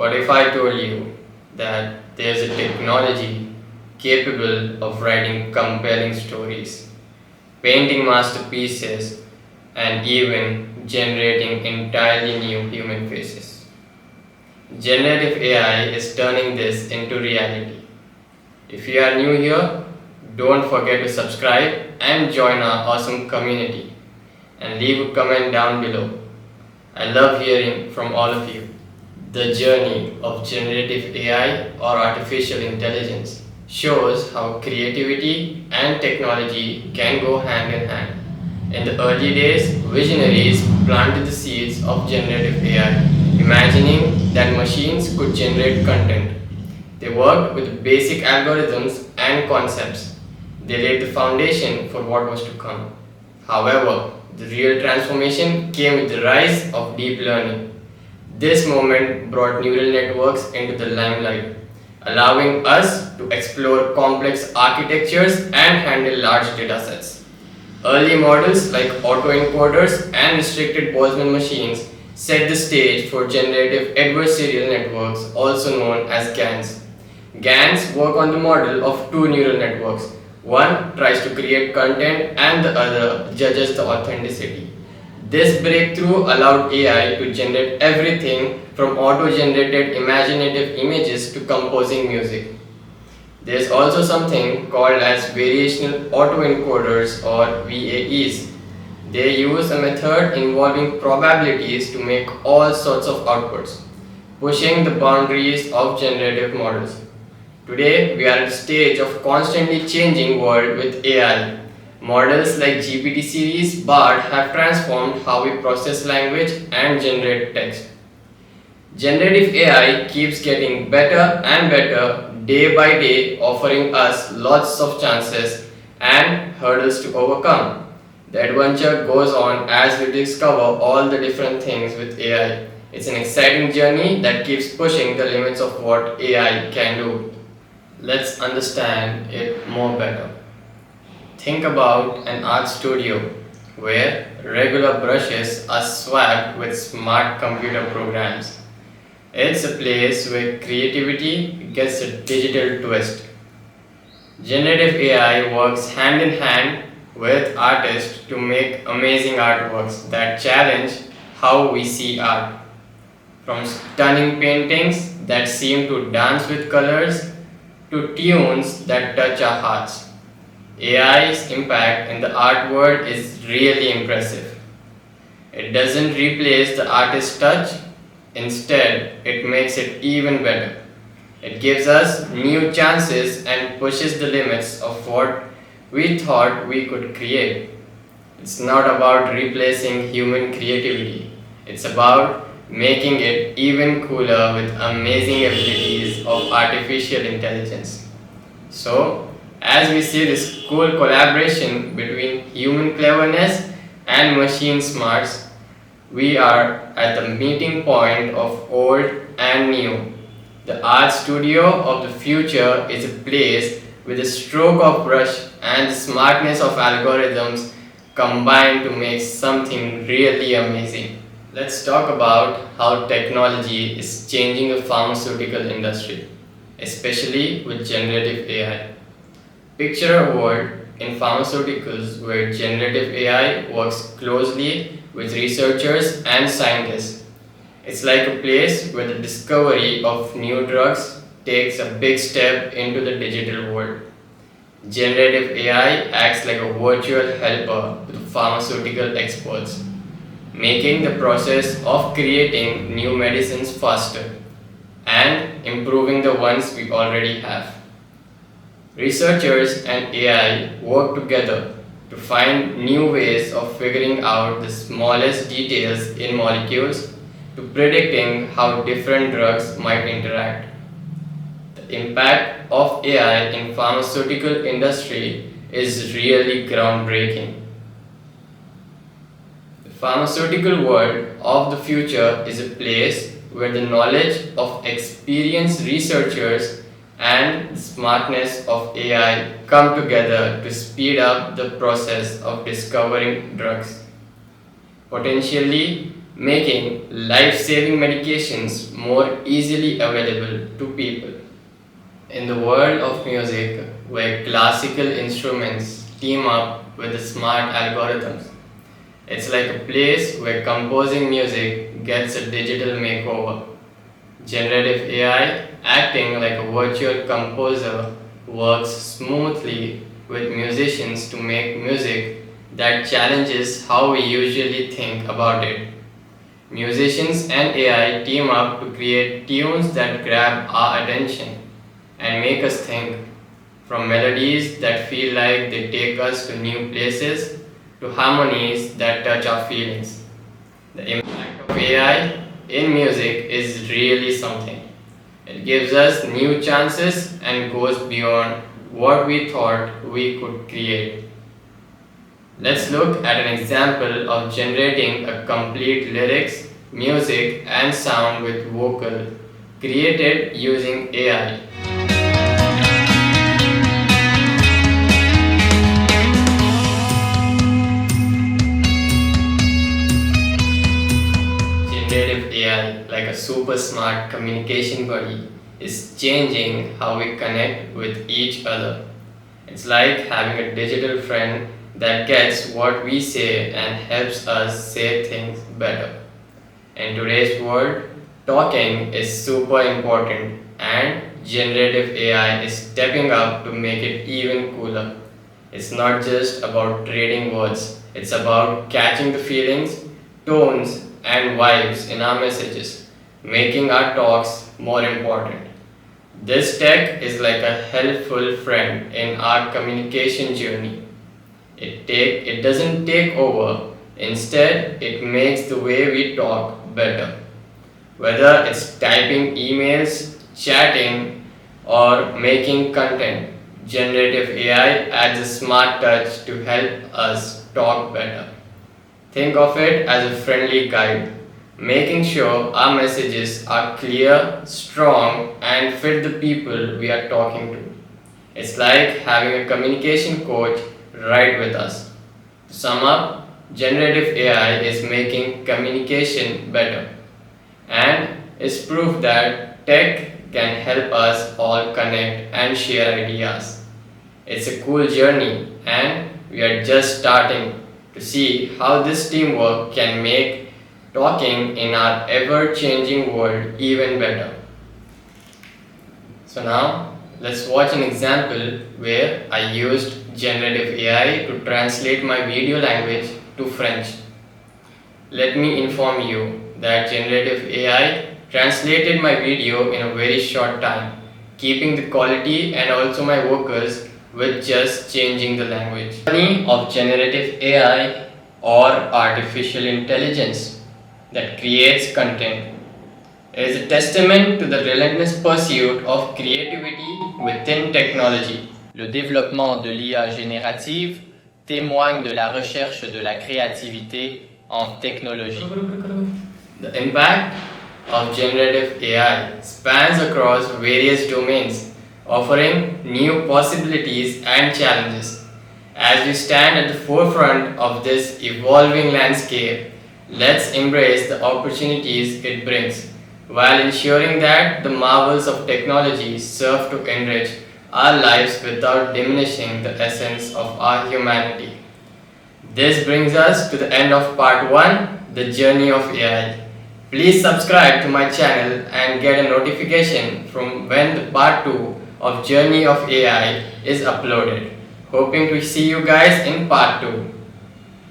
What if I told you that there's a technology capable of writing compelling stories, painting masterpieces, and even generating entirely new human faces? Generative AI is turning this into reality. If you are new here, don't forget to subscribe and join our awesome community and leave a comment down below. I love hearing from all of you. The journey of generative AI or artificial intelligence shows how creativity and technology can go hand in hand. In the early days, visionaries planted the seeds of generative AI, imagining that machines could generate content. They worked with basic algorithms and concepts. They laid the foundation for what was to come. However, the real transformation came with the rise of deep learning. This moment brought neural networks into the limelight, allowing us to explore complex architectures and handle large datasets. Early models like autoencoders and restricted Boltzmann machines set the stage for generative adversarial networks, also known as GANs. GANs work on the model of two neural networks. One tries to create content and the other judges the authenticity. This breakthrough allowed AI to generate everything from auto-generated imaginative images to composing music. There is also something called as variational autoencoders or VAEs. They use a method involving probabilities to make all sorts of outputs, pushing the boundaries of generative models. Today, we are at a stage of constantly changing world with AI. Models like GPT series BARD have transformed how we process language and generate text. Generative AI keeps getting better and better day by day, offering us lots of chances and hurdles to overcome. The adventure goes on as we discover all the different things with AI. It's an exciting journey that keeps pushing the limits of what AI can do. Let's understand it more better. Think about an art studio where regular brushes are swapped with smart computer programs. It's a place where creativity gets a digital twist. Generative AI works hand in hand with artists to make amazing artworks that challenge how we see art. From stunning paintings that seem to dance with colors to tunes that touch our hearts. AI's impact in the art world is really impressive. It doesn't replace the artist's touch, instead, it makes it even better. It gives us new chances and pushes the limits of what we thought we could create. It's not about replacing human creativity, it's about making it even cooler with amazing abilities of artificial intelligence. So, as we see this cool collaboration between human cleverness and machine smarts, we are at the meeting point of old and new. The art studio of the future is a place with a stroke of brush and the smartness of algorithms combined to make something really amazing. Let's talk about how technology is changing the pharmaceutical industry, especially with generative AI. Picture a world in pharmaceuticals where generative AI works closely with researchers and scientists. It's like a place where the discovery of new drugs takes a big step into the digital world. Generative AI acts like a virtual helper to pharmaceutical experts, making the process of creating new medicines faster and improving the ones we already have. Researchers and AI work together to find new ways of figuring out the smallest details in molecules to predicting how different drugs might interact. The impact of AI in pharmaceutical industry is really groundbreaking. The pharmaceutical world of the future is a place where the knowledge of experienced researchers and the smartness of AI come together to speed up the process of discovering drugs. Potentially, making life-saving medications more easily available to people. In the world of music, where classical instruments team up with the smart algorithms, it's like a place where composing music gets a digital makeover. Generative AI, acting like a virtual composer, works smoothly with musicians to make music that challenges how we usually think about it. Musicians and AI team up to create tunes that grab our attention and make us think, from melodies that feel like they take us to new places to harmonies that touch our feelings. The impact of AI in music is really something. It gives us new chances and goes beyond what we thought we could create. Let's look at an example of generating a complete lyrics, music, and sound with vocal created using AI. Generative AI, like a super smart communication buddy, is changing how we connect with each other. It's like having a digital friend that gets what we say and helps us say things better. In today's world, talking is super important, and generative AI is stepping up to make it even cooler. It's not just about trading words, it's about catching the feelings, tones, and vibes in our messages, making our talks more important. This tech is like a helpful friend in our communication journey. It doesn't take over, instead, it makes the way we talk better. Whether it's typing emails, chatting, or making content, generative AI adds a smart touch to help us talk better. Think of it as a friendly guide, making sure our messages are clear, strong, and fit the people we are talking to. It's like having a communication coach right with us. To sum up, generative AI is making communication better, and is proof that tech can help us all connect and share ideas. It's a cool journey, and we are just starting to see how this teamwork can make talking in our ever changing world even better. So, now let's watch an example where I used generative AI to translate my video language to French. Let me inform you that generative AI translated my video in a very short time, keeping the quality and also my vocals with just changing the language. The journey of generative AI or artificial intelligence that creates content is a testament to the relentless pursuit of creativity within technology. Le développement de l'IA générative témoigne de la recherche de la créativité en technologie. The impact of generative AI spans across various domains, offering new possibilities and challenges. As we stand at the forefront of this evolving landscape, let's embrace the opportunities it brings, while ensuring that the marvels of technology serve to enrich our lives without diminishing the essence of our humanity. This brings us to the end of part 1, the journey of AI. Please subscribe to my channel and get a notification from when the part 2 of Journey of AI is uploaded. Hoping to see you guys in part 2.